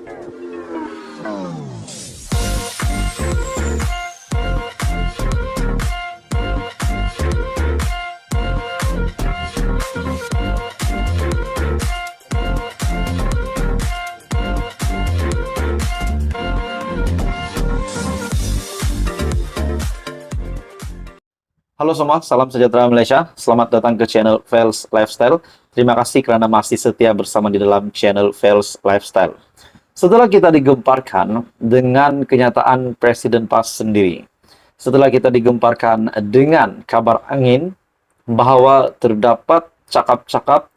Halo semua, salam sejahtera Malaysia. Selamat datang ke channel Fels Lifestyle. Terima kasih karena masih setia bersama di dalam channel Fels Lifestyle. Setelah kita digemparkan dengan kenyataan Presiden PAS sendiri, setelah kita digemparkan dengan kabar angin bahwa terdapat cakap-cakap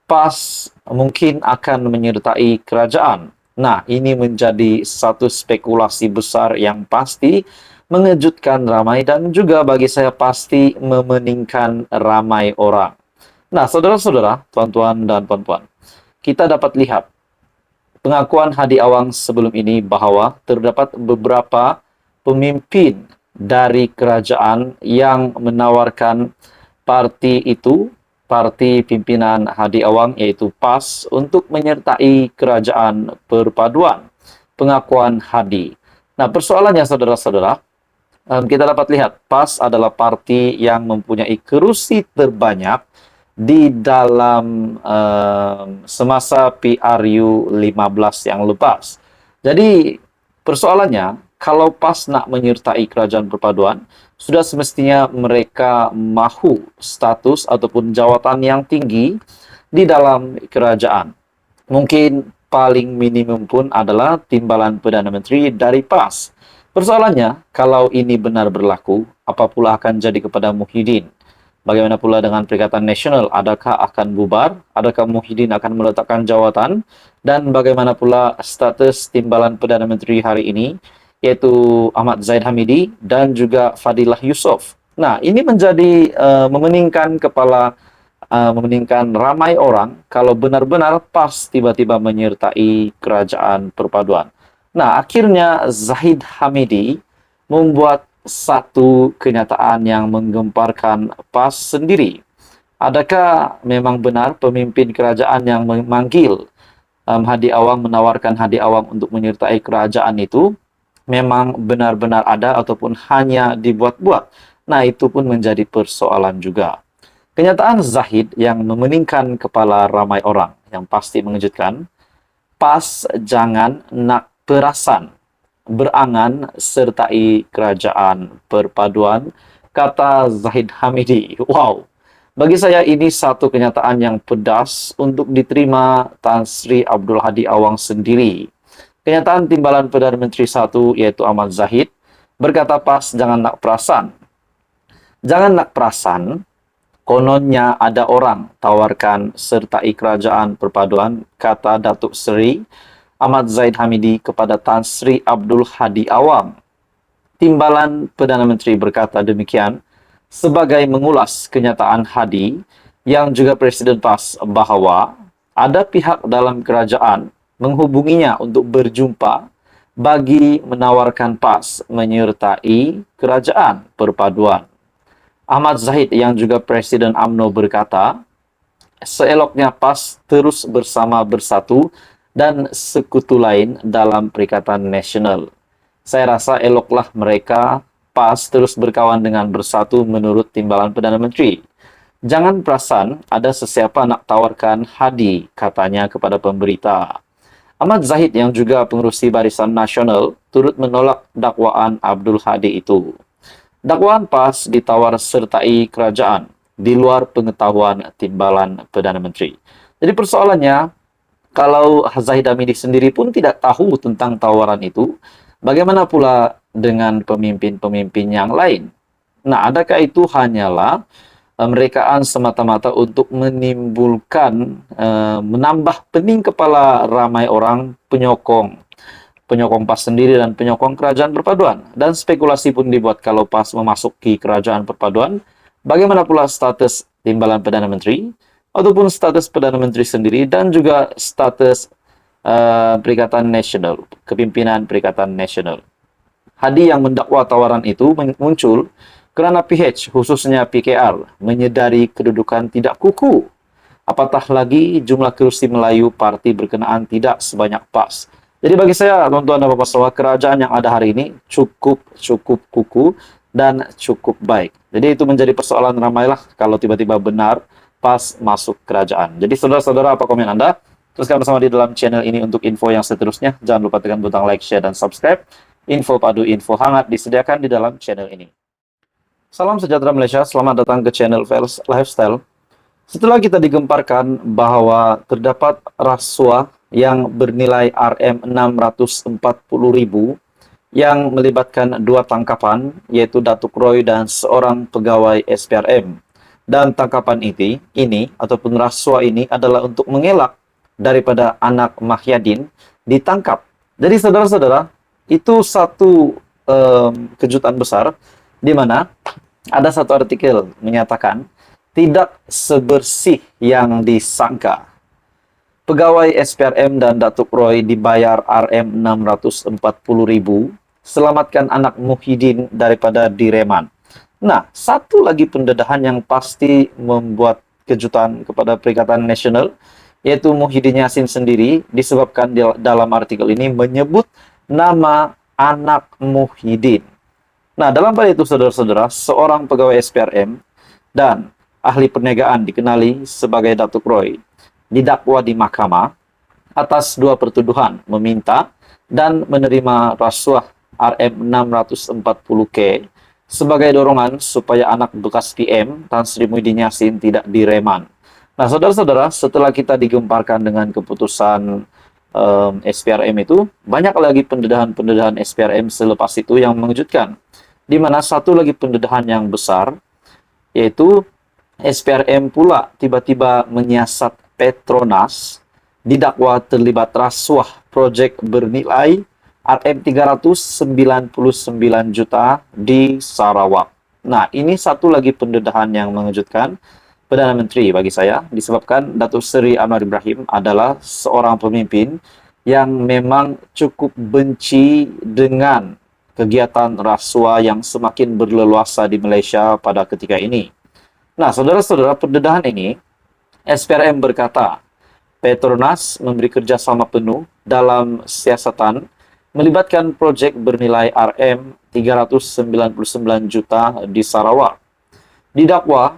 PAS mungkin akan menyertai kerajaan. Nah, ini menjadi satu spekulasi besar yang pasti mengejutkan ramai dan juga bagi saya pasti memeningkan ramai orang. Nah, saudara-saudara, tuan-tuan dan puan-puan, kita dapat lihat pengakuan Hadi Awang sebelum ini bahwa terdapat beberapa pemimpin dari kerajaan yang menawarkan parti itu, parti pimpinan Hadi Awang yaitu PAS, untuk menyertai kerajaan perpaduan. Pengakuan Hadi. Nah, persoalannya saudara-saudara, kita dapat lihat PAS adalah parti yang mempunyai kerusi terbanyak di dalam semasa PRU 15 yang lepas. Jadi persoalannya, kalau PAS nak menyertai kerajaan perpaduan, sudah semestinya mereka mahu status ataupun jawatan yang tinggi di dalam kerajaan. Mungkin paling minimum pun adalah timbalan Perdana Menteri dari PAS. Persoalannya, kalau ini benar berlaku, apa pula akan jadi kepada Muhyiddin? Bagaimana pula dengan Perikatan Nasional? Adakah akan bubar? Adakah Muhyiddin akan meletakkan jawatan? Dan bagaimana pula status timbalan Perdana Menteri hari ini, yaitu Ahmad Zahid Hamidi dan juga Fadilah Yusof? Nah, ini menjadi memeningkan ramai orang kalau benar-benar PAS tiba-tiba menyertai kerajaan perpaduan. Nah, akhirnya Zahid Hamidi membuat satu kenyataan yang menggemparkan PAS sendiri. Adakah memang benar pemimpin kerajaan yang memanggil Hadi Awang, menawarkan Hadi Awang untuk menyertai kerajaan itu memang benar-benar ada ataupun hanya dibuat-buat? Nah, itu pun menjadi persoalan juga. Kenyataan Zahid yang memeningkan kepala ramai orang yang pasti mengejutkan. PAS jangan nak perasan, berangan sertai kerajaan perpaduan, kata Zahid Hamidi. Wow, bagi saya ini satu kenyataan yang pedas untuk diterima Tan Sri Abdul Hadi Awang sendiri. Kenyataan timbalan Perdana Menteri satu yaitu Ahmad Zahid berkata PAS jangan nak perasan. Jangan nak perasan, kononnya ada orang tawarkan sertai kerajaan perpaduan, kata Datuk Seri Ahmad Zahid Hamidi kepada Tan Sri Abdul Hadi Awang. Timbalan Perdana Menteri berkata demikian sebagai mengulas kenyataan Hadi yang juga Presiden PAS bahawa ada pihak dalam kerajaan menghubunginya untuk berjumpa bagi menawarkan PAS menyertai kerajaan perpaduan. Ahmad Zahid yang juga Presiden UMNO berkata, seeloknya PAS terus bersatu dan sekutu lain dalam Perikatan Nasional. Saya rasa eloklah mereka PAS terus berkawan dengan bersatu menurut timbalan Perdana Menteri. Jangan perasan ada sesiapa nak tawarkan Hadi, katanya kepada pemberita. Ahmad Zahid yang juga pengerusi Barisan Nasional turut menolak dakwaan Abdul Hadi itu. Dakwaan PAS ditawar sertai kerajaan di luar pengetahuan timbalan Perdana Menteri. Jadi persoalannya, kalau Zahid Hamidi sendiri pun tidak tahu tentang tawaran itu, bagaimana pula dengan pemimpin-pemimpin yang lain? Nah, adakah itu hanyalah merekaan semata-mata untuk menimbulkan, menambah pening kepala ramai orang penyokong PAS sendiri dan penyokong kerajaan perpaduan? Dan spekulasi pun dibuat kalau PAS memasuki kerajaan perpaduan, bagaimana pula status timbalan Perdana Menteri? Ataupun status Perdana Menteri sendiri dan juga status Perikatan Nasional, kepimpinan Perikatan Nasional. Hadi yang mendakwa tawaran itu muncul kerana PH, khususnya PKR, menyedari kedudukan tidak kukuh. Apatah lagi jumlah kerusi Melayu parti berkenaan tidak sebanyak PAS. Jadi bagi saya, teman-teman dan Bapak semua, kerajaan yang ada hari ini cukup kukuh dan cukup baik. Jadi itu menjadi persoalan ramailah kalau tiba-tiba benar pas masuk kerajaan. Jadi saudara-saudara, apa komen Anda? Teruskan bersama di dalam channel ini untuk info yang seterusnya. Jangan lupa tekan butang like, share, dan subscribe. Info padu, info hangat disediakan di dalam channel ini. Salam sejahtera Malaysia, selamat datang ke channel Vels Lifestyle. Setelah kita digemparkan bahwa terdapat rasuah yang bernilai Rm640.000 yang melibatkan dua tangkapan, yaitu Datuk Roy dan seorang pegawai SPRM. Dan tangkapan ini ataupun rasuah ini adalah untuk mengelak daripada anak Mahyadin ditangkap. Jadi saudara-saudara, itu satu kejutan besar di mana ada satu artikel menyatakan tidak sebersih yang disangka. Pegawai SPRM dan Datuk Roy dibayar Rm640.000 selamatkan anak Muhyiddin daripada direman. Nah, satu lagi pendedahan yang pasti membuat kejutan kepada Perikatan Nasional, yaitu Muhyiddin Yassin sendiri, disebabkan dalam artikel ini menyebut nama anak Muhyiddin. Nah, dalam hal itu saudara-saudara, seorang pegawai SPRM dan ahli perniagaan dikenali sebagai Datuk Roy didakwa di mahkamah atas dua pertuduhan meminta dan menerima rasuah Rm640K sebagai dorongan supaya anak bekas PM Tan Sri Muhyiddin Yassin tidak direman. Nah, saudara-saudara, setelah kita digemparkan dengan keputusan SPRM itu, banyak lagi pendedahan-pendedahan SPRM selepas itu yang mengejutkan. Di mana satu lagi pendedahan yang besar, yaitu SPRM pula tiba-tiba menyiasat Petronas didakwa terlibat rasuah proyek bernilai Rm399 juta di Sarawak. Nah, ini satu lagi pendedahan yang mengejutkan Perdana Menteri bagi saya, disebabkan Datuk Seri Anwar Ibrahim adalah seorang pemimpin yang memang cukup benci dengan kegiatan rasuah yang semakin berleluasa di Malaysia pada ketika ini. Nah, saudara-saudara, pendedahan ini, SPRM berkata, Petronas memberi kerjasama penuh dalam siasatan melibatkan proyek bernilai Rm399 juta di Sarawak. Didakwa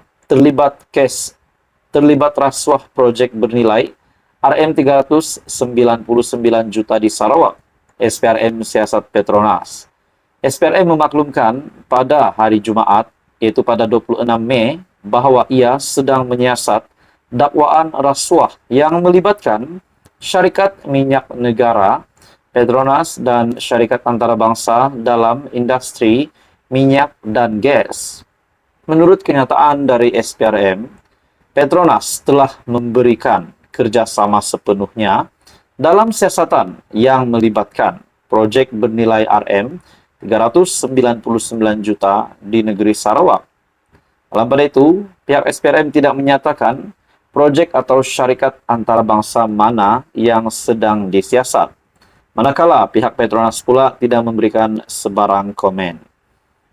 terlibat rasuah proyek bernilai Rm399 juta di Sarawak. SPRM siasat Petronas. SPRM memaklumkan pada hari Jumaat, yaitu pada 26 Mei, bahwa ia sedang menyiasat dakwaan rasuah yang melibatkan syarikat minyak negara, Petronas, dan syarikat antarabangsa dalam industri minyak dan gas. Menurut kenyataan dari SPRM, Petronas telah memberikan kerjasama sepenuhnya dalam siasatan yang melibatkan proyek bernilai Rm399 juta di negeri Sarawak. Dalam pada itu, pihak SPRM tidak menyatakan proyek atau syarikat antarabangsa mana yang sedang disiasat. Manakala pihak Petronas pula tidak memberikan sebarang komen.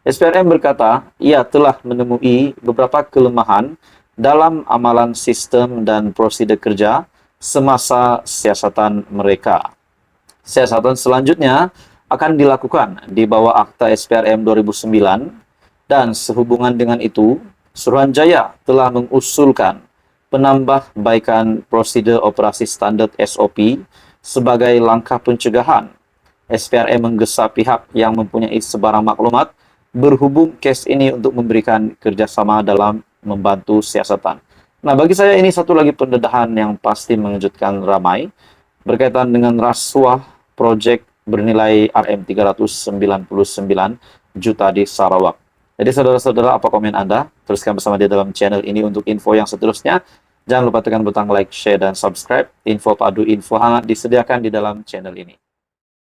SPRM berkata, ia telah menemui beberapa kelemahan dalam amalan sistem dan prosedur kerja semasa siasatan mereka. Siasatan selanjutnya akan dilakukan di bawah Akta SPRM 2009. Dan sehubungan dengan itu, Suruhanjaya telah mengusulkan penambahbaikan prosedur operasi standar SOP sebagai langkah pencegahan. SPRM menggesa pihak yang mempunyai sebarang maklumat berhubung kes ini untuk memberikan kerjasama dalam membantu siasatan. Nah, bagi saya ini satu lagi pendedahan yang pasti mengejutkan ramai berkaitan dengan rasuah proyek bernilai Rm399 juta di Sarawak. Jadi saudara-saudara, apa komen Anda? Teruskan bersama di dalam channel ini untuk info yang seterusnya. Jangan lupa tekan butang like, share, dan subscribe. Info padu, info hangat disediakan di dalam channel ini.